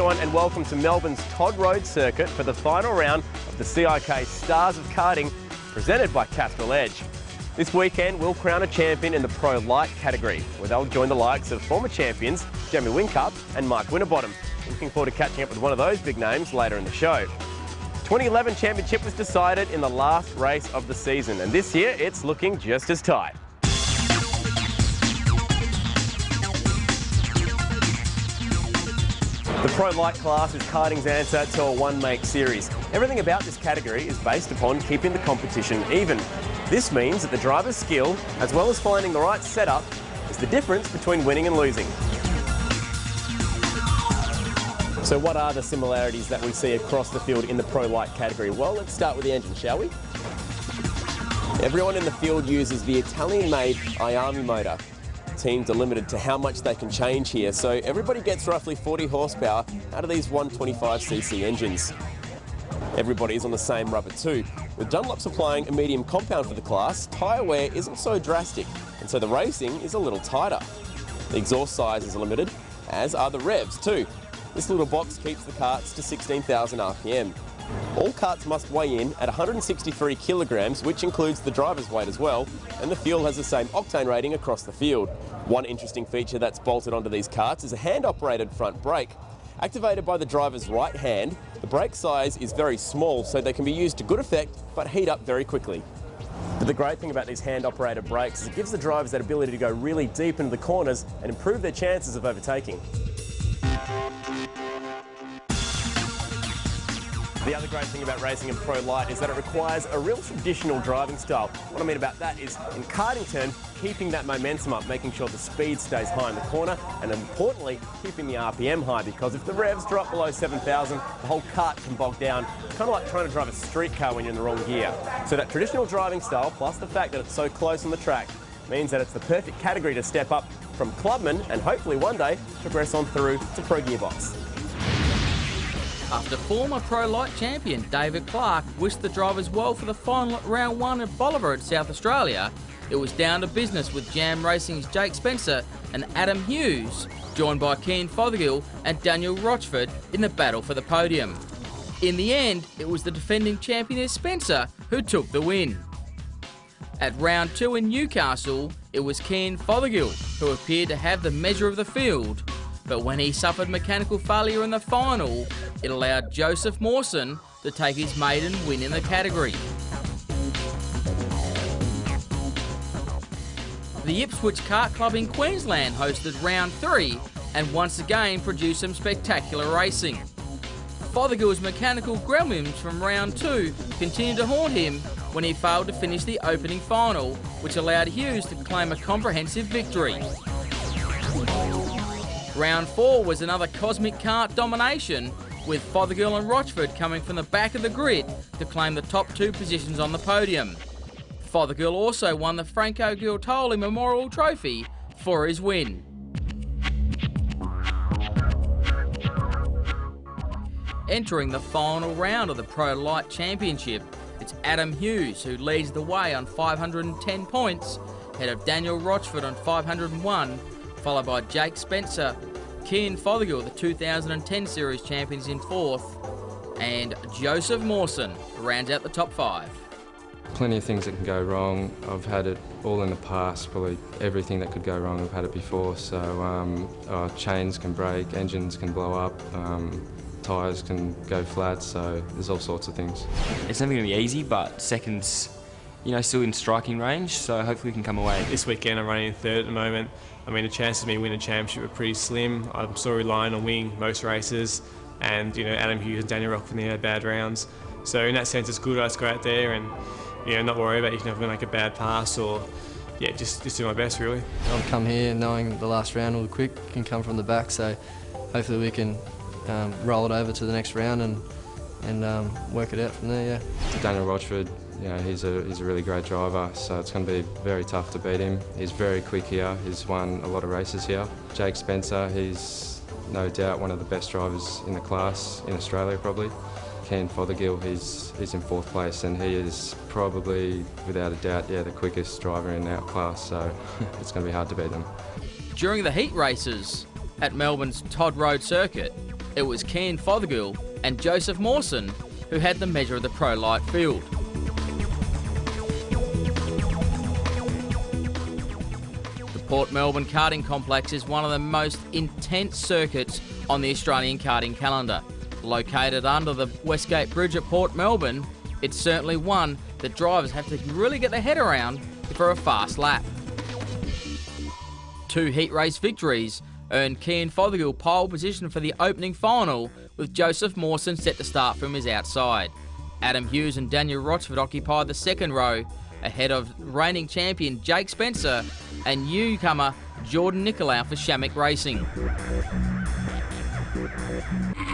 everyone, and welcome to Melbourne's Todd Road Circuit for the final round of the CIK Stars of Karting, presented by Castrol Edge. This weekend we'll crown a champion in the Pro Light category, where they'll join the likes of former champions Jamie Wincup and Mark Winterbottom. Looking forward to catching up with one of those big names later in the show. 2011 championship was decided in the last race of the season, and this year it's looking just as tight. The Pro Light class is karting's answer to a one-make series. Everything about this category is based upon keeping the competition even. This means that the driver's skill, as well as finding the right setup, is the difference between winning and losing. So what are the similarities that we see across the field in the Pro Light category? Well, let's start with the engine, shall we? Everyone in the field uses the Italian-made Iami motor. Teams are limited to how much they can change here, so everybody gets roughly 40 horsepower out of these 125cc engines. Everybody is on the same rubber too. With Dunlop supplying a medium compound for the class, tyre wear isn't so drastic, and so the racing is a little tighter. The exhaust size is limited, as are the revs too. This little box keeps the karts to 16,000 RPM. All karts must weigh in at 163 kilograms, which includes the driver's weight as well, and the fuel has the same octane rating across the field. One interesting feature that's bolted onto these karts is a hand-operated front brake. Activated by the driver's right hand, the brake size is very small, so they can be used to good effect, but heat up very quickly. But the great thing about these hand-operated brakes is it gives the drivers that ability to go really deep into the corners and improve their chances of overtaking. The other great thing about racing in Pro Light is that it requires a real traditional driving style. What I mean about that is, in karting term, keeping that momentum up, making sure the speed stays high in the corner, and importantly, keeping the RPM high, because if the revs drop below 7,000, the whole kart can bog down. It's kind of like trying to drive a street car when you're in the wrong gear. So that traditional driving style, plus the fact that it's so close on the track, means that it's the perfect category to step up from clubman and hopefully one day progress on through to Pro Gearbox. After former Pro Light champion David Clark wished the drivers well for the final at round 1 at Bolivar in South Australia, it was down to business with Jam Racing's Jake Spencer and Adam Hughes, joined by Keane Fothergill and Daniel Rochford in the battle for the podium. In the end, it was the defending champion Spencer who took the win. At round 2 in Newcastle, it was Keane Fothergill who appeared to have the measure of the field, but when he suffered mechanical failure in the final, it allowed Joseph Mawson to take his maiden win in the category. The Ipswich Kart Club in Queensland hosted round 3 and once again produced some spectacular racing. Fothergill's mechanical gremlins from round 2 continued to haunt him when he failed to finish the opening final, which allowed Hughes to claim a comprehensive victory. Round 4 was another cosmic kart domination, with Fothergill and Rochford coming from the back of the grid to claim the top 2 positions on the podium. Fothergill also won the Franco Gualtoli Memorial Trophy for his win. Entering the final round of the Pro Light Championship, it's Adam Hughes who leads the way on 510 points, ahead of Daniel Rochford on 501, followed by Jake Spencer, Keane Fothergill, the 2010 Series champions, in 4th, and Joseph Mawson rounds out the top 5. Plenty of things that can go wrong. I've had it all in the past, probably everything that could go wrong I've had it before. So chains can break, engines can blow up, tyres can go flat, so there's all sorts of things. It's never going to be easy, but second's, still in striking range, so hopefully we can come away. This weekend I'm running in 3rd at the moment. I mean, the chances of me winning a championship are pretty slim. I'm still relying on winning most races, and Adam Hughes and Daniel Rochford had bad rounds. So in that sense, it's good I just go out there and not worry about if I'm going to make a bad pass, or just do my best really. I've come here knowing the last round will be quick, can come from the back, so hopefully we can roll it over to the next round and work it out from there. Yeah. Daniel Rochford, he's a really great driver, so it's going to be very tough to beat him. He's very quick here. He's won a lot of races here. Jake Spencer, he's no doubt one of the best drivers in the class in Australia probably. Keane Fothergill, he's in 4th place, and he is probably, without a doubt, the quickest driver in our class, so it's going to be hard to beat them. During the heat races at Melbourne's Todd Road Circuit, It was Cian Fothergill and Joseph Mawson who had the measure of the Pro Light field. The Port Melbourne Karting Complex is one of the most intense circuits on the Australian karting calendar. Located under the Westgate Bridge at Port Melbourne, it's certainly one that drivers have to really get their head around for a fast lap. 2 heat race victories earned Cian Fothergill pole position for the opening final, with Joseph Mawson set to start from his outside. Adam Hughes and Daniel Rochford occupied the second row, ahead of reigning champion Jake Spencer and newcomer Jordan Nicolau for Shamrock Racing.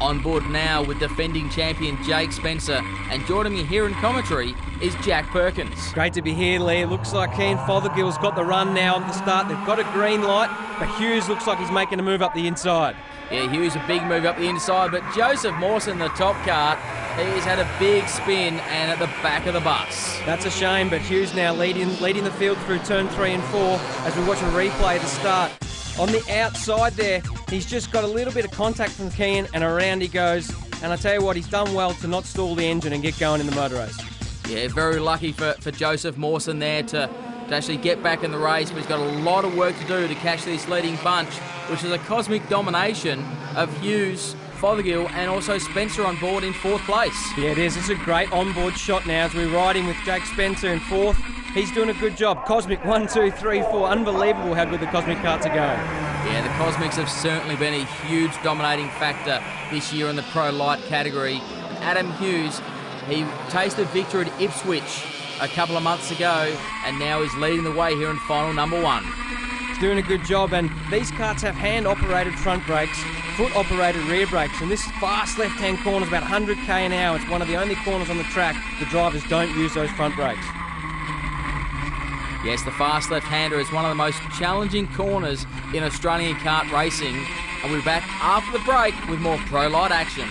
On board now with defending champion Jake Spencer, and joining me here in commentary is Jack Perkins. Great to be here, Lee. It looks like Cian Fothergill's got the run now at the start. They've got a green light, but Hughes looks like he's making a move up the inside. Yeah, Hughes a big move up the inside, but Joseph Mawson, the top cart, he's had a big spin and at the back of the bus. That's a shame, but Hughes now leading the field through turn 3 and 4 as we watch a replay at the start. On the outside there, he's just got a little bit of contact from Cian and around he goes. And I tell you what, he's done well to not stall the engine and get going in the motor race. Yeah, very lucky for Joseph Mawson there to actually get back in the race, but he's got a lot of work to do to catch this leading bunch, which is a cosmic domination of Hughes, Fothergill and also Spencer on board in 4th place. Yeah, it is. It's a great onboard shot now as we're riding with Jake Spencer in 4th. He's doing a good job. Cosmic 1, 2, 3, 4. Unbelievable how good the Cosmic karts are going. Yeah, the Cosmics have certainly been a huge dominating factor this year in the Pro Light category. Adam Hughes, he tasted victory at Ipswich a couple of months ago, and now he's leading the way here in final number 1. He's doing a good job, and these karts have hand-operated front brakes, foot-operated rear brakes, and this fast left-hand corner is about 100k an hour. It's one of the only corners on the track the drivers don't use those front brakes. Yes, the fast left-hander is one of the most challenging corners in Australian kart racing, and we're back after the break with more Pro Light action.